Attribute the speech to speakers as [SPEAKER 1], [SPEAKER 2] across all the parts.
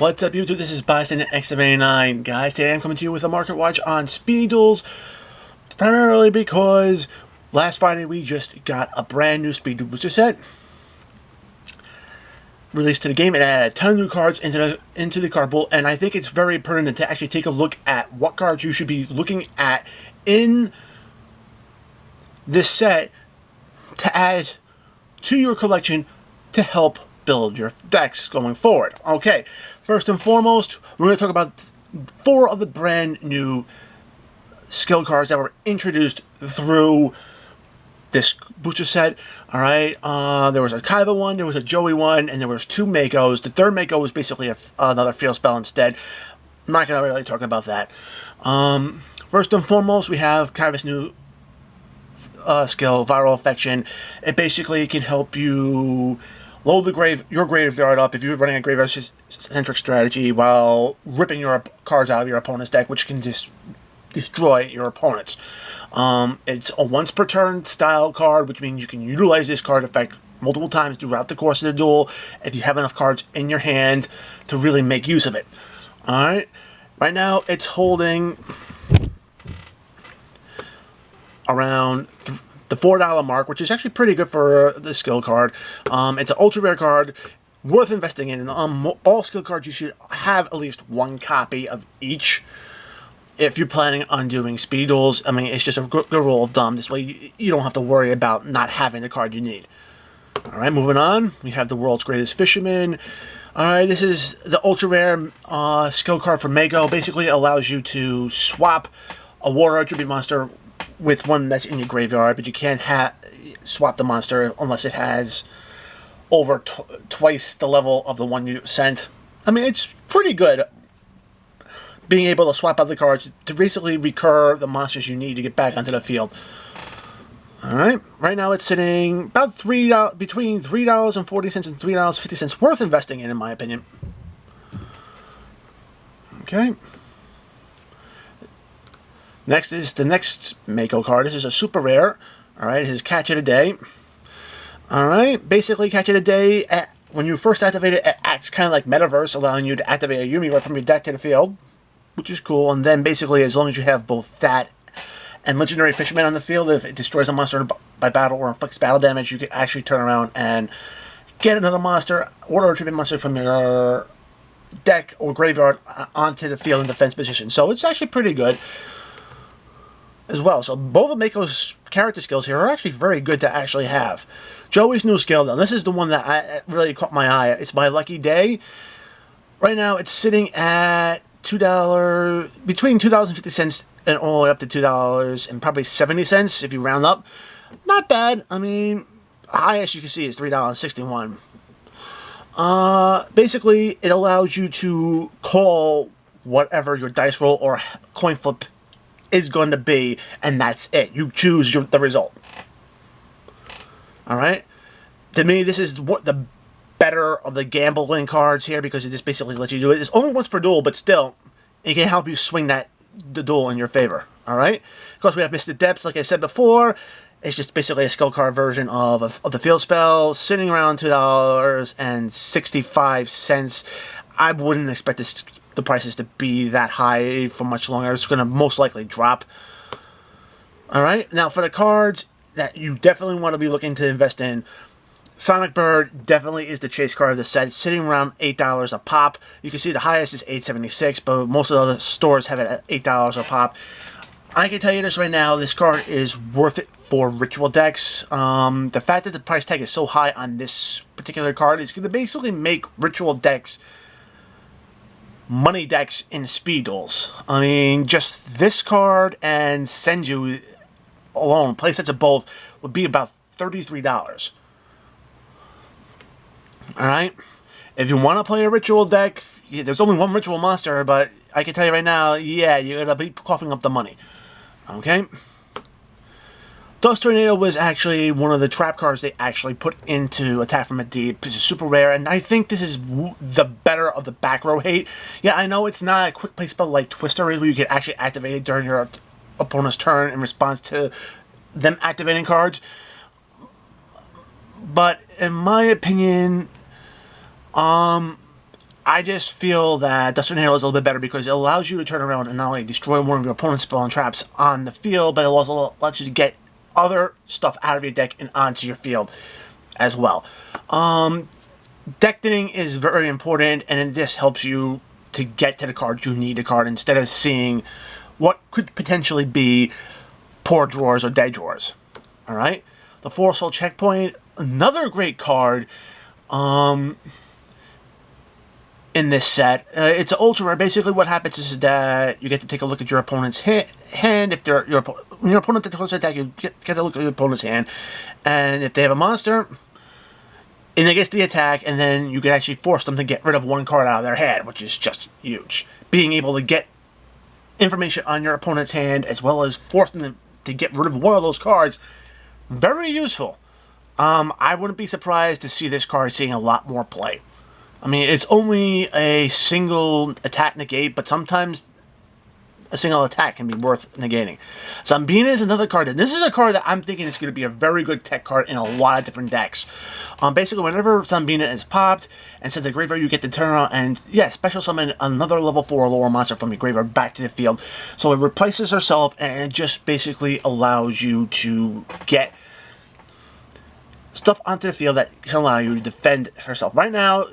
[SPEAKER 1] What's up, YouTube? This is Bystander X789. Guys, today I'm coming to you with a market watch on speed duels, primarily because last Friday we just got a brand new speed duel booster set released to the game. It added a ton of new cards into the card pool, and I think it's very pertinent to actually take a look at what cards you should be looking at in this set to add to your collection to help build your decks going forward. Okay, first and foremost, we're going to talk about 4 of the brand new skill cards that were introduced through this booster set. Alright, there was a Kaiba one, there was a Joey one, and there was 2 Makos. The third Mako was basically another field spell instead. I'm not going to really talk about that. First and foremost, we have Kaiba's new skill, Viral Affection. It basically can help you load your graveyard up if you're running a graveyard-centric strategy while ripping your cards out of your opponent's deck, which can just destroy your opponents. It's a once-per-turn style card, which means you can utilize this card effect multiple times throughout the course of the duel if you have enough cards in your hand to really make use of it. Alright, right now it's holding around the $4 mark, which is actually pretty good for the skill card. It's an ultra rare card, worth investing in. All skill cards, you should have at least 1 copy of each if you're planning on doing speed duels. I mean, it's just a good rule of thumb. This way, you don't have to worry about not having the card you need. All right, moving on. We have the World's Greatest Fisherman. All right, this is the ultra rare skill card for Mako. Basically, it allows you to swap a water attribute monster with one that's in your graveyard, but you can't swap the monster unless it has over twice the level of the one you sent. I mean, it's pretty good being able to swap out the cards to basically recur the monsters you need to get back onto the field. Alright, right now it's sitting about between $3.40 and $3.50 worth investing in my opinion. Okay. Next is the next Mako card. This is a super rare. Alright, this is Catch of the Day. Alright, basically Catch of the Day, when you first activate it, it acts kind of like Metaverse, allowing you to activate a Yumi right from your deck to the field, which is cool. And then basically, as long as you have both that and Legendary Fisherman on the field, if it destroys a monster by battle or inflicts battle damage, you can actually turn around and get another monster, water attribute monster from your deck or graveyard onto the field in defense position. So it's actually pretty good as well. So both of Mako's character skills here are actually very good to actually have. Joey's new skill, though, this is the one that really caught my eye. It's My Lucky Day. Right now, it's sitting at $2, between $2.50 and all the way up to $2 and probably 70 cents if you round up. Not bad. I mean, highest you can see is $3.61. Basically, it allows you to call whatever your dice roll or coin flip is going to be, and that's it. You choose the result. Alright? To me, this is the better of the gambling cards here, because it just basically lets you do it. It's only once per duel, but still, it can help you swing the duel in your favor. Alright? Of course, we have Mr. Depths, like I said before. It's just basically a skill card version of the field spell, sitting around $2.65. I wouldn't expect the prices to be that high for much longer. It's going to most likely drop. Alright, now for the cards that you definitely want to be looking to invest in, Sonic Bird definitely is the chase card of the set. It's sitting around $8 a pop. You can see the highest is $8.76, but most of the other stores have it at $8 a pop. I can tell you this right now, this card is worth it for ritual decks. The fact that the price tag is so high on this particular card is going to basically make ritual decks money decks in speed duels. I mean, just this card and Senju alone, playsets of both, would be about $33. Alright? If you want to play a ritual deck, there's only one ritual monster, but I can tell you right now, yeah, you're going to be coughing up the money. Okay? Dust Tornado was actually one of the trap cards they actually put into Attack from the Deep. It's super rare, and I think this is the better of the back row hate. Yeah, I know it's not a quick play spell like Twister is, where you can actually activate it during your opponent's turn in response to them activating cards. But in my opinion, I I just feel that Duster Inhaler is a little bit better because it allows you to turn around and not only destroy one of your opponent's spell and traps on the field, but it also lets you to get other stuff out of your deck and onto your field as well. Deck thinning is very important, and this helps you to get to the cards you need a card instead of seeing what could potentially be poor drawers or dead drawers. Alright? The Forceful Checkpoint, another great card in this set. It's an ultra rare. Basically what happens is that you get to take a look at your opponent's hand. If they're when your opponent attacks attack, you get to look at your opponent's hand, and if they have a monster, and it gets the attack, and then you can actually force them to get rid of one card out of their hand, which is just huge. Being able to get information on your opponent's hand, as well as force them to get rid of one of those cards, very useful. I wouldn't be surprised to see this card seeing a lot more play. I mean, it's only a single attack negate, but sometimes a single attack can be worth negating. Zambina is another card, and this is a card that I'm thinking is going to be a very good tech card in a lot of different decks. Basically, whenever Zambina is popped and sent to the graveyard, you get to turn around and, yeah, special summon another level 4 or lower monster from your graveyard back to the field. So it replaces herself, and it just basically allows you to get stuff onto the field that can allow you to defend herself. Right now,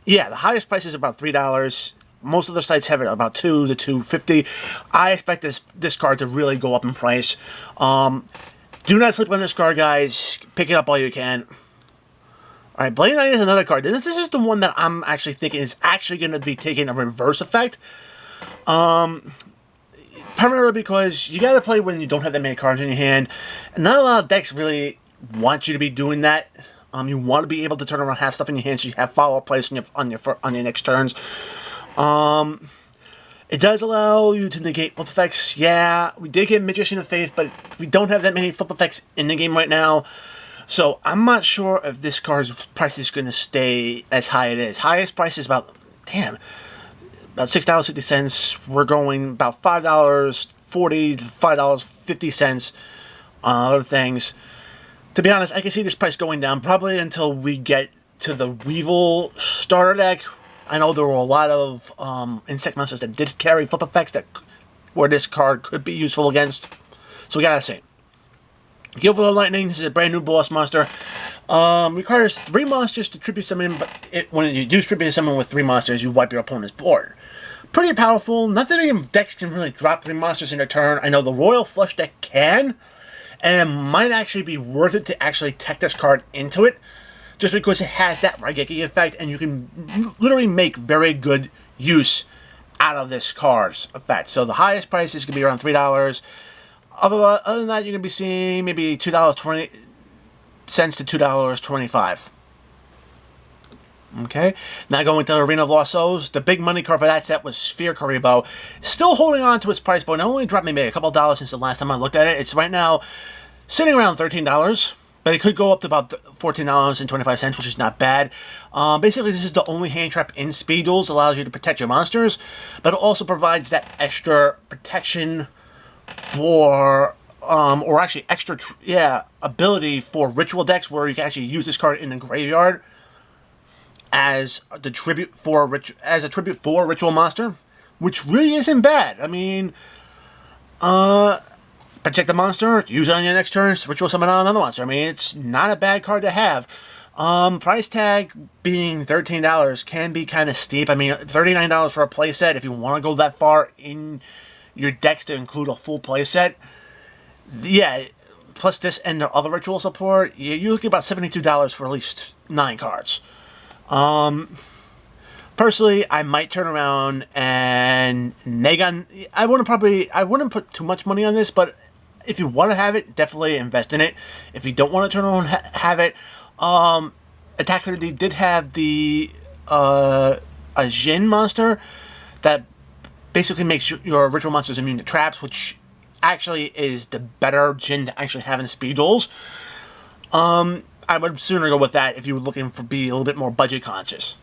[SPEAKER 1] yeah, the highest price is about $3. Most of the sites have it about $2 to $2.50. I expect this card to really go up in price. Do not sleep on this card, guys. Pick it up all you can. Alright, Blade Knight is another card. This is the one that I'm actually thinking is actually going to be taking a reverse effect. Primarily because you got to play when you don't have that many cards in your hand. And not a lot of decks really want you to be doing that. You want to be able to turn around, have stuff in your hand, so you have follow-up plays on your next turns. It does allow you to negate flip effects. Yeah, we did get Magician of Faith, but we don't have that many flip effects in the game right now. So I'm not sure if this card's price is going to stay as high as it is. Highest price is about $6.50. We're going about $5.40 to $5.50 on other things. To be honest, I can see this price going down probably until we get to the Weevil starter deck. I know there were a lot of insect monsters that did carry flip effects where this card could be useful against. So we gotta see. Guild of Lightning, this is a brand new boss monster. Requires 3 monsters to tribute summon, but when you do tribute summon with 3 monsters, you wipe your opponent's board. Pretty powerful. Not that many decks can really drop 3 monsters in a turn. I know the Royal Flush deck can, and it might actually be worth it to actually tech this card into it, just because it has that Raigeki effect, and you can literally make very good use out of this card's effect. So the highest price is going to be around $3. Other than that, you're going to be seeing maybe $2.20 to $2.25. Okay, now going to Arena of Lost Souls. The big money card for that set was Sphere Karibo. Still holding on to its price point. It only dropped maybe a couple of dollars since the last time I looked at it. It's right now sitting around $13, but it could go up to about $14.25, which is not bad. Basically, this is the only hand trap in Speed Duels. Allows you to protect your monsters, but it also provides that extra protection for, or actually extra, ability for ritual decks where you can actually use this card in the graveyard as the tribute for a ritual monster, which really isn't bad. I mean, protect the monster, use it on your next turn, ritual summon on another monster. I mean, it's not a bad card to have. Price tag being $13 can be kind of steep. I mean, $39 for a playset if you want to go that far in your decks to include a full playset. Yeah, plus this and the other ritual support, you're looking about $72 for at least 9 cards. Personally, I might turn around and neg on. I wouldn't put too much money on this, but if you want to have it, definitely invest in it. If you don't want to turn around and have it, Attack of the did have the a Jin monster that basically makes your ritual monsters immune to traps, which actually is the better Jin to actually have in Speed Duels. I would sooner go with that if you were looking for be a little bit more budget conscious.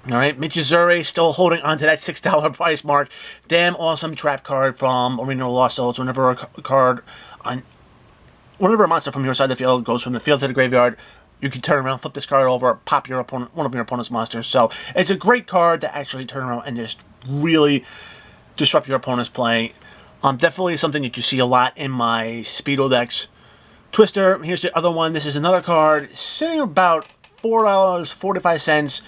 [SPEAKER 1] Alright, Michizure still holding on to that $6 price mark. Damn awesome trap card from Arena of Lost Souls. Whenever a monster from your side of the field goes from the field to the graveyard, you can turn around, flip this card over, pop your opponent, one of your opponent's monsters. So it's a great card to actually turn around and just really disrupt your opponent's play. Definitely something that you see a lot in my Speed Duel decks. Twister, here's the other one. This is another card sitting about $4.45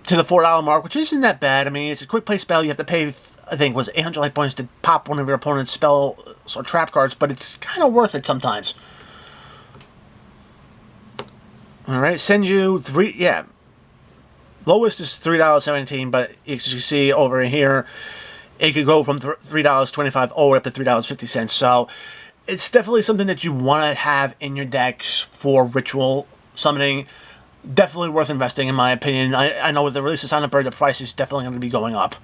[SPEAKER 1] to the $4 mark, which isn't that bad. I mean, it's a quick play spell. You have to pay, I think, was 800 life points to pop one of your opponent's spells or trap cards, but it's kind of worth it sometimes. Alright, send you three, yeah. Lowest is $3.17, but as you see over here, it could go from $3.25 all the way up to $3.50. So it's definitely something that you want to have in your decks for ritual summoning. Definitely worth investing, in my opinion. I know with the release of Silent Bird, the price is definitely going to be going up.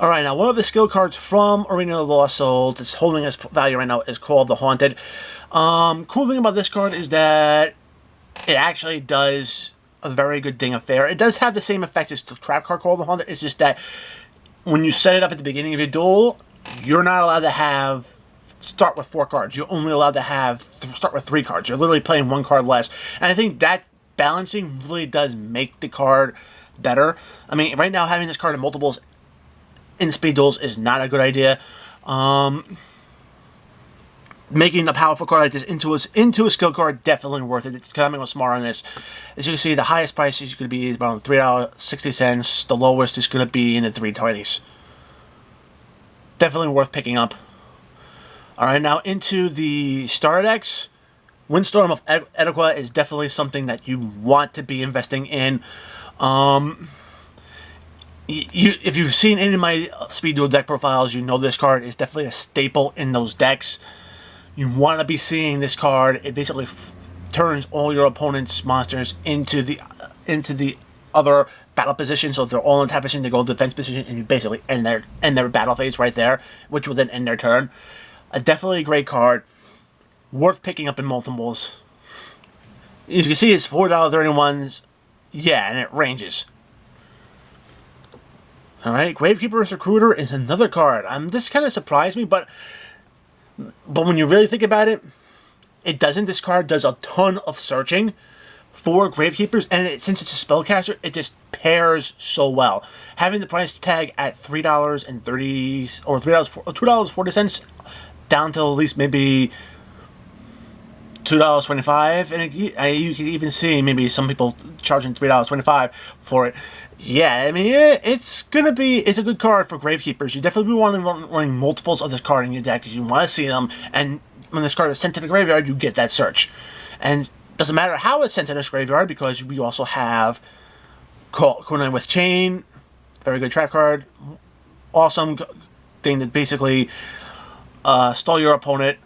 [SPEAKER 1] Alright, now one of the skill cards from Arena of the Lost Souls that's holding its value right now is called the Haunted. Cool thing about this card is that it actually does a very good Ding Affair. It does have the same effects as the trap card called the Haunted. It's just that when you set it up at the beginning of your duel, you're not allowed to start with 4 cards. You're only allowed to start with 3 cards. You're literally playing 1 card less. And I think that balancing really does make the card better. I mean, right now having this card in multiples in speed duels is not a good idea. Making a powerful card like this into a skill card, definitely worth it. It's coming with smart on this. As you can see, the highest price is going to be about $3.60. The lowest is going to be in the $3.20s. Definitely worth picking up. Alright, now into the starter decks. Windstorm of Edequa is definitely something that you want to be investing in. If you've seen any of my Speed Duel deck profiles, you know this card is definitely a staple in those decks. You want to be seeing this card. It basically turns all your opponent's monsters into the other battle position. So if they're all in tap position, they go to defense position, and you basically end their battle phase right there, which will then end their turn. Definitely a great card, worth picking up in multiples. As you can see, it's $4.31. Yeah, and it ranges. Alright, Gravekeeper's Recruiter is another card. This kind of surprised me, but when you really think about it, it doesn't. This card does a ton of searching for Gravekeepers, and since it's a spellcaster, it just pairs so well. Having the price tag at $3.30 or $2.40 down to at least maybe $2.25, and you can even see maybe some people charging $3.25 for it. Yeah, I mean, it's a good card for Gravekeepers. You definitely want to be running multiples of this card in your deck because you want to see them, and when this card is sent to the graveyard, you get that search. And it doesn't matter how it's sent to this graveyard because we also have Conan with Chain, very good trap card, awesome thing that basically stall your opponent,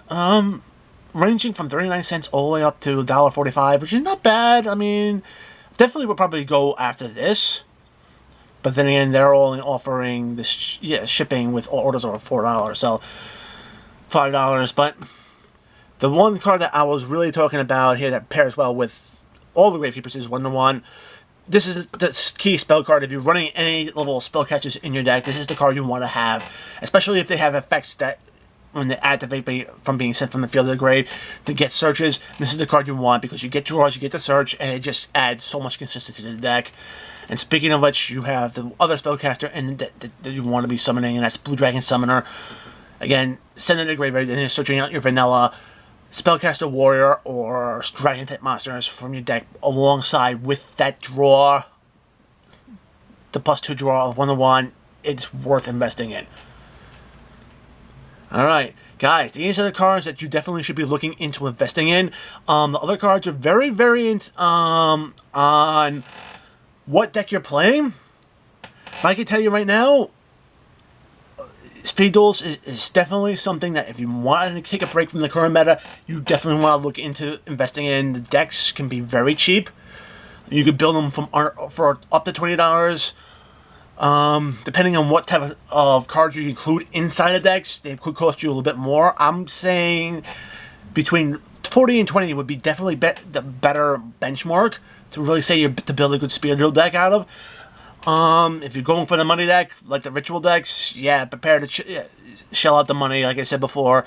[SPEAKER 1] ranging from 39 cents all the way up to $1.45, which is not bad. I mean, definitely would probably go after this. But then again, they're only offering this shipping with orders over $4, so $5. But the one card that I was really talking about here that pairs well with all the Gravekeepers is 1-1. This is the key spell card. If you're running any level of spellcasters in your deck, this is the card you want to have, especially if they have effects that when they activate from being sent from the field to the grave to get searches. This is the card you want because you get draws, you get the search, and it just adds so much consistency to the deck. And speaking of which, you have the other spellcaster that you want to be summoning, and that's Blue Dragon Summoner. Again, send it to the graveyard, and then you're searching out your vanilla spellcaster warrior or dragon type monsters from your deck alongside with that draw, the +2 draw of 1-1. It's worth investing in. Alright, guys, these are the cards that you definitely should be looking into investing in. The other cards are very variant on what deck you're playing. But I can tell you right now, Speed Duels is definitely something that if you want to take a break from the current meta, you definitely want to look into investing in. The decks can be very cheap. You could build them for up to $20. Depending on what type of cards you include inside the decks, they could cost you a little bit more. I'm saying between 40 and 20 would be definitely the better benchmark to really say to build a good Speed Duel deck out of. If you're going for the money deck, like the ritual decks, yeah, prepare to shell out the money, like I said before.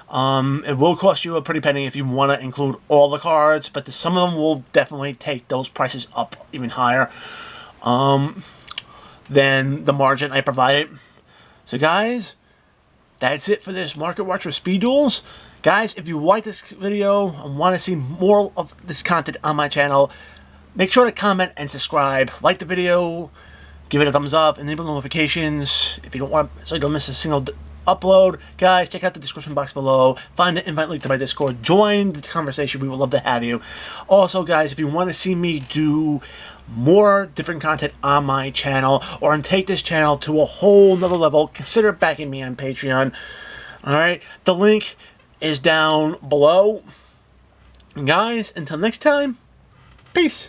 [SPEAKER 1] It will cost you a pretty penny if you want to include all the cards, but some of them will definitely take those prices up even higher than the margin I provided. So guys, that's it for this Market Watch for Speed Duels. Guys, if you like this video and want to see more of this content on my channel, make sure to comment and subscribe. Like the video, give it a thumbs up, enable notifications if you don't want, so you don't miss a single upload. Guys, check out the description box below. Find the invite link to my Discord. Join the conversation. We would love to have you. Also, guys, if you want to see me do more different content on my channel or take this channel to a whole nother level, consider backing me on Patreon. Alright, the link is down below. And guys, until next time, peace.